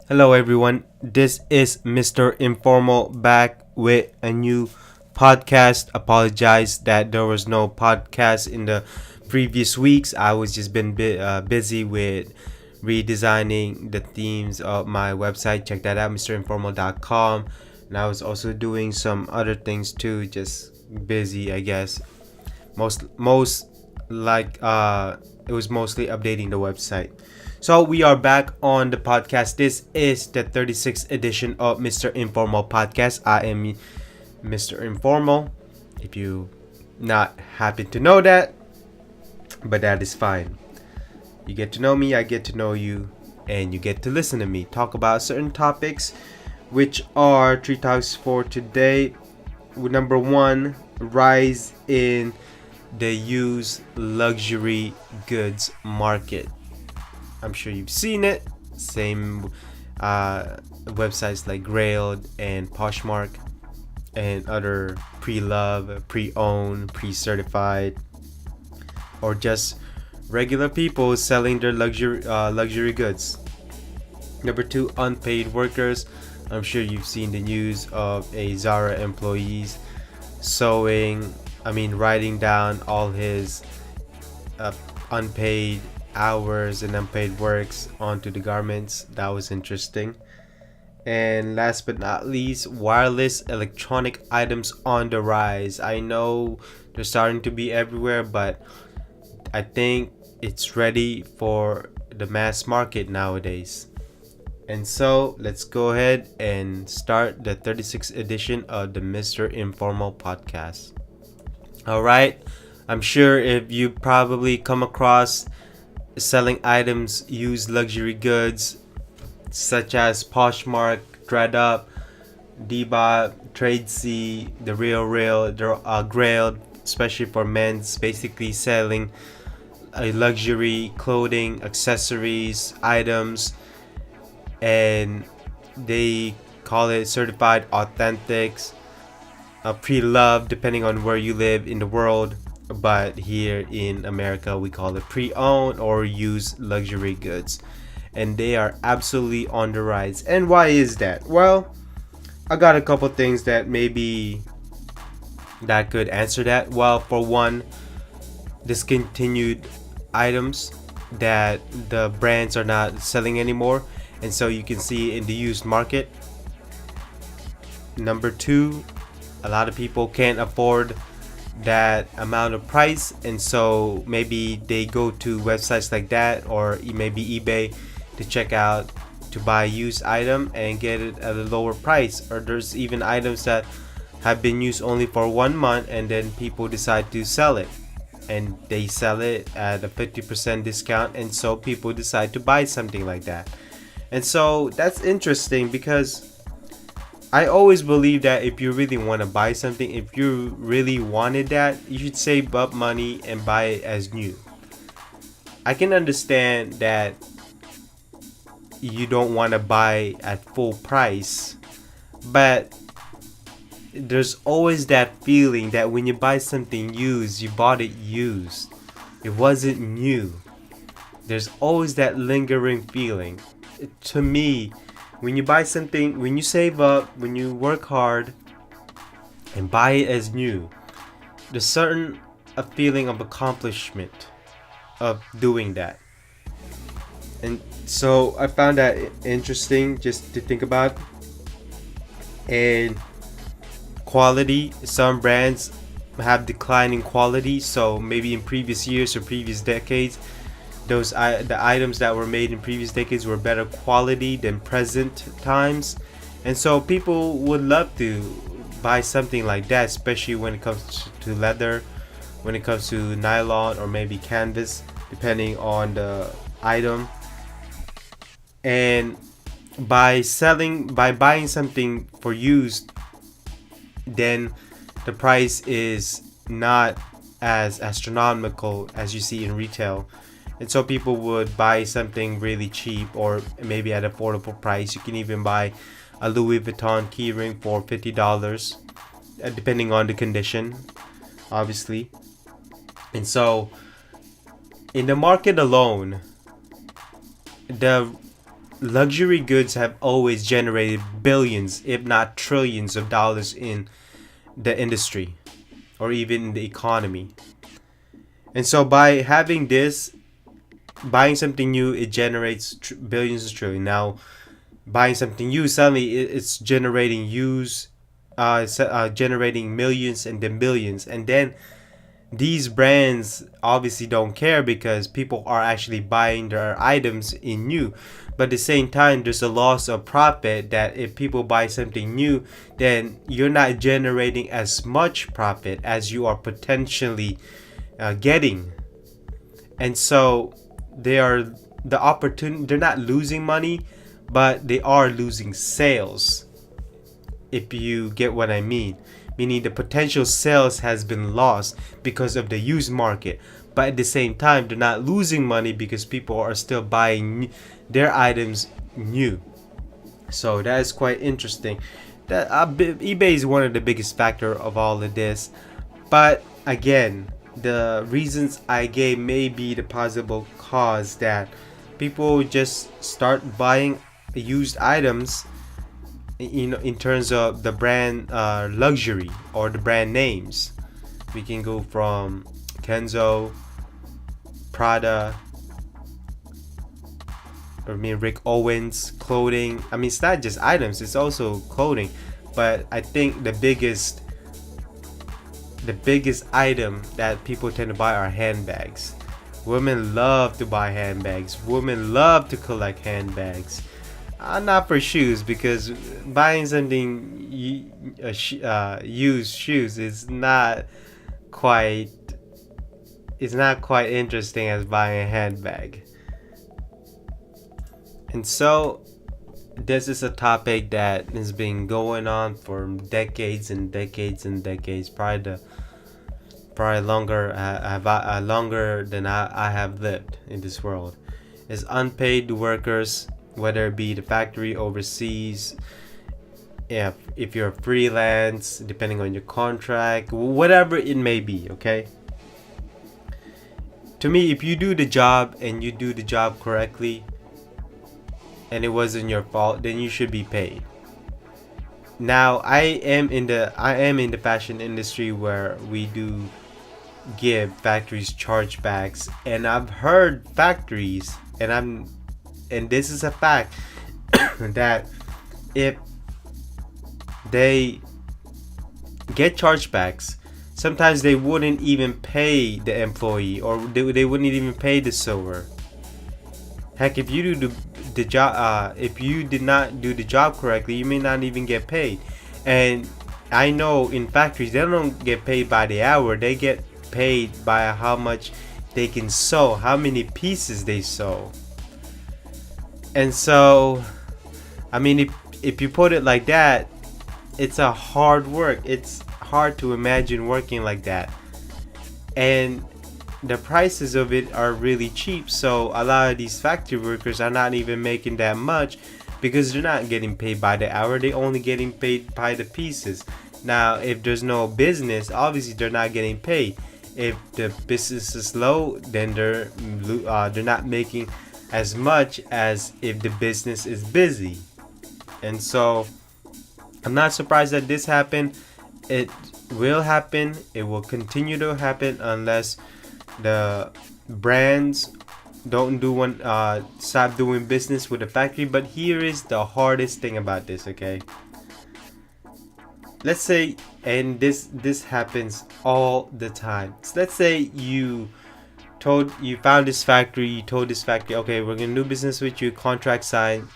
Hello, everyone. This is Mr. Informal back with a new podcast. Apologize that there was no podcast in the previous weeks. I was just been busy with redesigning the themes of my website. Check that out, mrinformal.com. And I was also doing some other things too. Just busy, I guess. Most like it was mostly updating the website. So we are back on the podcast. This is the 36th edition of Mr. Informal Podcast. I am Mr. Informal. If you not happen to know that, but that is fine. You get to know me, I get to know you, and you get to listen to me talk about certain topics, which are three topics for today. Number one, rise in the used luxury goods market. I'm sure you've seen it. Same websites like Grailed and Poshmark and other pre-love, pre-owned, pre-certified, or just regular people selling their luxury goods. Number two, unpaid workers. I'm sure you've seen the news of a Zara employees writing down all his unpaid hours and unpaid works onto the garments. That was interesting. And last but not least, wireless electronic items on the rise. I know they're starting to be everywhere, but I think it's ready for the mass market nowadays. And so let's go ahead and start the 36th edition of the Mr. Informal Podcast. Alright, I'm sure if you probably come across selling items, used luxury goods such as Poshmark, ThredUp, Deba, Tradesy, the Real, Grailed, especially for men's, basically selling luxury clothing, accessories, items, and they call it certified authentics, pre-loved depending on where you live in the world. But here in America, we call it pre-owned or used luxury goods. And they are absolutely on the rise. And why is that? Well, I got a couple things that maybe that could answer that. Well, for one, discontinued items that the brands are not selling anymore. And so you can see in the used market. Number two, a lot of people can't afford that amount of price, and so maybe they go to websites like that or maybe eBay to check out to buy a used item and get it at a lower price. Or there's even items that have been used only for 1 month and then people decide to sell it, and they sell it at a 50% discount, and so people decide to buy something like that. And so that's interesting because I always believe that if you really want to buy something, if you really wanted that, you should save up money and buy it as new. I can understand that you don't want to buy at full price, but there's always that feeling that when you buy something used, you bought it used. It wasn't new. There's always that lingering feeling. To me, when you buy something, when you save up, when you work hard and buy it as new, there's certain a feeling of accomplishment of doing that. And so I found that interesting just to think about. And quality, some brands have declining quality, so maybe in previous years or previous decades, the items that were made in previous decades were better quality than present times, and so people would love to buy something like that, especially when it comes to leather, when it comes to nylon or maybe canvas, depending on the item. And by buying something for used, then the price is not as astronomical as you see in retail. And so people would buy something really cheap or maybe at affordable price. You can even buy a Louis Vuitton keyring for $50, depending on the condition, obviously. And so in the market alone, the luxury goods have always generated billions, if not trillions of dollars in the industry or even in the economy. And so by having this, buying something new, it generates billions of trillion. Now, buying something used, suddenly it's generating generating millions and then billions. And then these brands obviously don't care because people are actually buying their items in new. But at the same time, there's a loss of profit that if people buy something new, then you're not generating as much profit as you are potentially getting. And so they are the opportunity. They're not losing money, but they are losing sales. If you get what I mean, meaning the potential sales has been lost because of the used market. But at the same time, they're not losing money because people are still buying their items new. So that is quite interesting. That eBay is one of the biggest factor of all of this. But again, the reasons I gave may be the possible cause that people just start buying used items, in terms of the brand luxury or the brand names. We can go from Kenzo, Prada, Rick Owens clothing. It's not just items, it's also clothing. But I think the biggest item that people tend to buy are handbags. Women love to buy handbags. Women love to collect handbags. Not for shoes, because buying something used shoes is not quite interesting as buying a handbag. And so this is a topic that has been going on for decades and decades and decades, probably longer than I have lived in this world. Is unpaid workers, whether it be the factory overseas, if you're freelance, depending on your contract, whatever it may be, okay? To me, if you do the job and you do the job correctly and it wasn't your fault, then you should be paid. Now, I am in the fashion industry where we do give factories chargebacks, and I've heard factories, and this is a fact, that if they get chargebacks, sometimes they wouldn't even pay the employee, or they wouldn't even pay the sewer. Heck, if you do the job, if you did not do the job correctly, you may not even get paid. And I know in factories they don't get paid by the hour; they get paid by how much they can sew, how many pieces they sew. And so, if you put it like that, it's a hard work. It's hard to imagine working like that. And the prices of it are really cheap. So a lot of these factory workers are not even making that much because they're not getting paid by the hour. They're only getting paid by the pieces. Now, if there's no business, obviously they're not getting paid. If the business is low, then they're not making as much as if the business is busy. And so I'm not surprised that this happened. It will happen. It will continue to happen unless the brands don't stop doing business with the factory. But here is the hardest thing about this, okay? Let's say, and this happens all the time. So let's say you found this factory, you told this factory, okay, we're gonna do business with you, contract signed,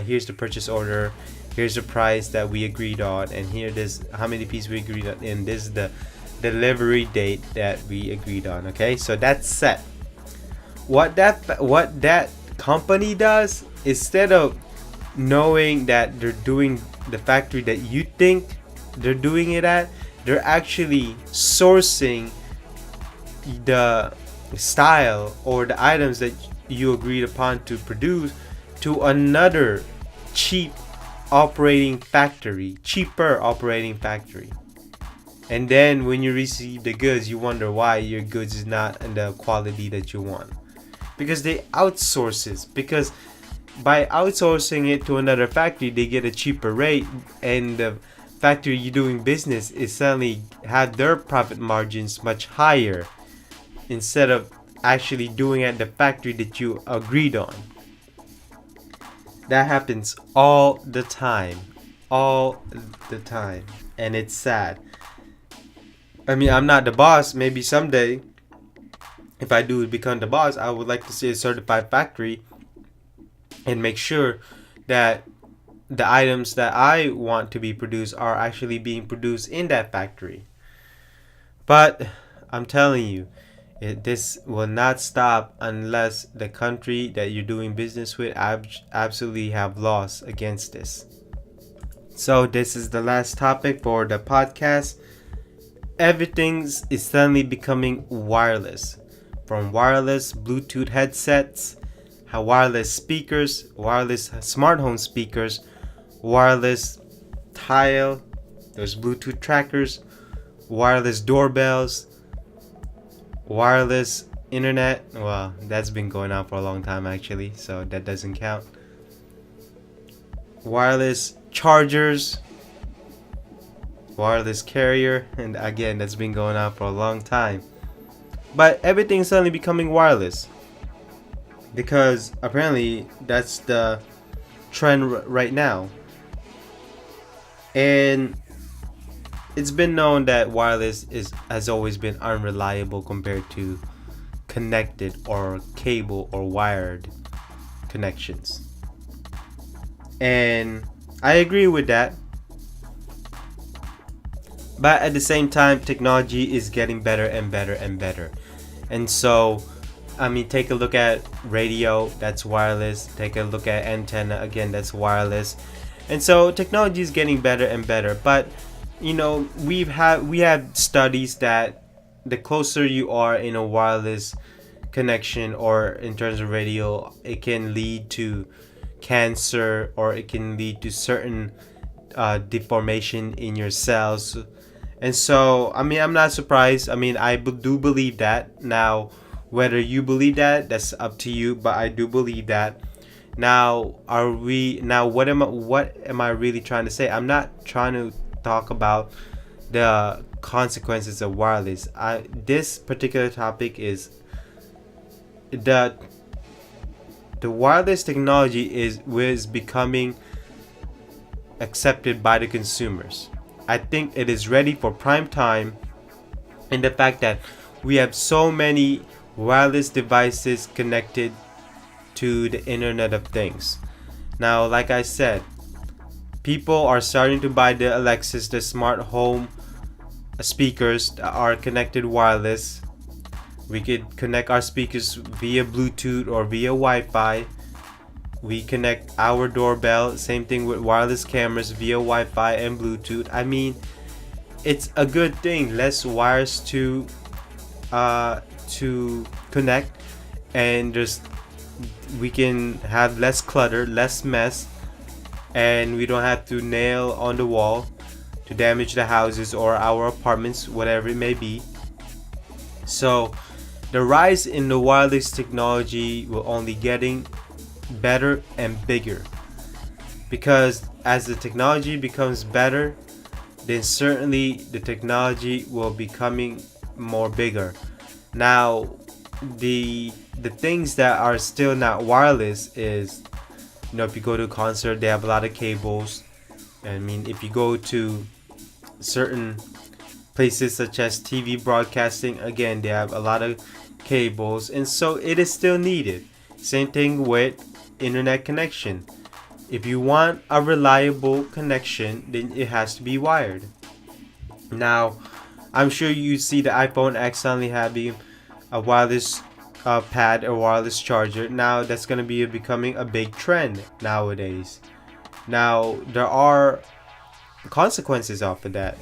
here's the purchase order, here's the price that we agreed on, and here this how many pieces we agreed on, and this is the delivery date that we agreed on. Okay, so that's set. What that company does, instead of knowing that they're doing the factory that you think they're doing it at, they're actually sourcing the style or the items that you agreed upon to produce to another cheaper operating factory. And then when you receive the goods, you wonder why your goods is not in the quality that you want, because they outsource it, because by outsourcing it to another factory, they get a cheaper rate, and the factory you're doing business is suddenly have their profit margins much higher instead of actually doing at the factory that you agreed on. That happens all the time. All the time. And it's sad. I mean, I'm not the boss. Maybe someday, if I do become the boss, I would like to see a certified factory and make sure that the items that I want to be produced are actually being produced in that factory. But I'm telling you, this will not stop unless the country that you're doing business with absolutely have laws against this. So this is the last topic for the podcast. Everything is suddenly becoming wireless. From wireless Bluetooth headsets, wireless speakers, wireless smart home speakers, wireless tile, there's Bluetooth trackers, wireless doorbells, wireless internet. Well, that's been going on for a long time actually, so that doesn't count. Wireless chargers, wireless carrier, and again, that's been going on for a long time. But everything's suddenly becoming wireless because apparently that's the trend right now. And it's been known that wireless has always been unreliable compared to connected or cable or wired connections. And I agree with that. But at the same time, technology is getting better and better and better. And so, I mean, take a look at radio, that's wireless. Take a look at antenna, again, that's wireless. And so technology is getting better and better. But, you know, we have studies that the closer you are in a wireless connection or in terms of radio, it can lead to cancer or it can lead to certain deformation in your cells. And so, I mean, I'm not surprised. I mean, I do believe that. Now, whether you believe that, that's up to you. But I do believe that. Now, what am I really trying to say? I'm not trying to talk about the consequences of wireless. This particular topic is the wireless technology is becoming accepted by the consumers. I think it is ready for prime time, in the fact that we have so many wireless devices connected to the Internet of Things. Now, like I said, people are starting to buy the Alexas, the smart home speakers that are connected wireless. We could connect our speakers via Bluetooth or via Wi-Fi. We connect our doorbell, same thing with wireless cameras via Wi-Fi and Bluetooth. I mean, it's a good thing. Less wires to connect, and just we can have less clutter, less mess, and we don't have to nail on the wall to damage the houses or our apartments, whatever it may be. So the rise in the wireless technology will only getting better and bigger, because as the technology becomes better, then certainly the technology will becoming more bigger. Now, the things that are still not wireless is, you know, if you go to a concert, they have a lot of cables. I mean, if you go to certain places such as TV broadcasting, again, they have a lot of cables, and so it is still needed. Same thing with internet connection. If you want a reliable connection, then it has to be wired. Now, I'm sure you see the iPhone X only having a wireless pad or wireless charger. Now that's going to be becoming a big trend nowadays. Now there are consequences off of that.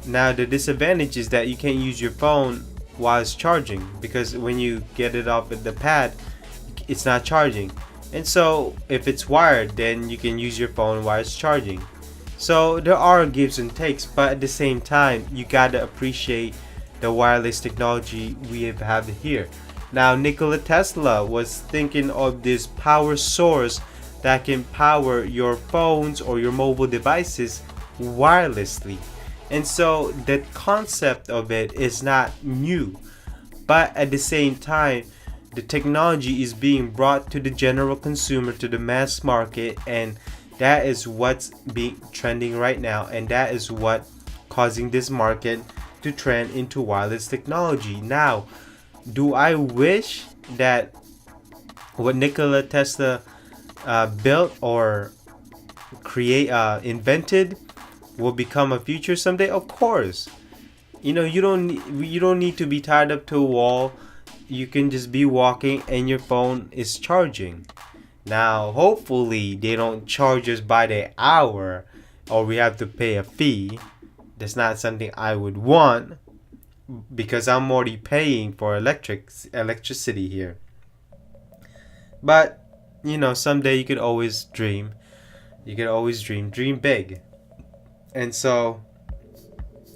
Now the disadvantage is that you can't use your phone while it's charging, because when you get it off of the pad, it's not charging. And so if it's wired, then you can use your phone while it's charging. So there are gives and takes, but at the same time, you gotta appreciate the wireless technology we have here. Now, Nikola Tesla was thinking of this power source that can power your phones or your mobile devices wirelessly. And so the concept of it is not new, but at the same time, the technology is being brought to the general consumer, to the mass market, and that is what's being trending right now, and that is what causing this market to trend into wireless technology. Now, do I wish that what Nikola Tesla built or invented will become a future someday? Of course. You don't need to be tied up to a wall. You can just be walking and your phone is charging. Now, hopefully, they don't charge us by the hour or we have to pay a fee. That's not something I would want because I'm already paying for electricity here. But, someday you could always dream. You could always dream big. And so,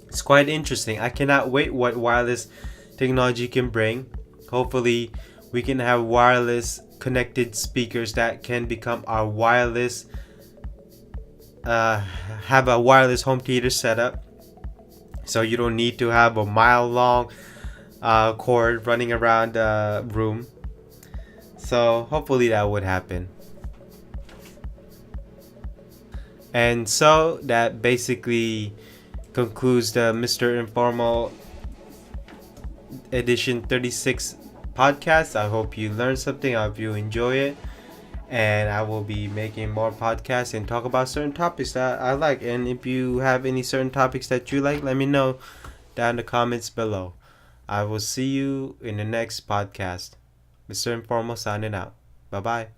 it's quite interesting. I cannot wait what wireless technology can bring. Hopefully, we can have wireless connected speakers that can become our wireless, have a wireless home theater setup. So you don't need to have a mile long cord running around the room. So hopefully that would happen. And so that basically concludes the Mr. Informal edition 36 podcast. I hope you learned something. I hope you enjoy it. And I will be making more podcasts and talk about certain topics that I like. And if you have any certain topics that you like, let me know down in the comments below. I will see you in the next podcast. Mr. Informal signing out. Bye-bye.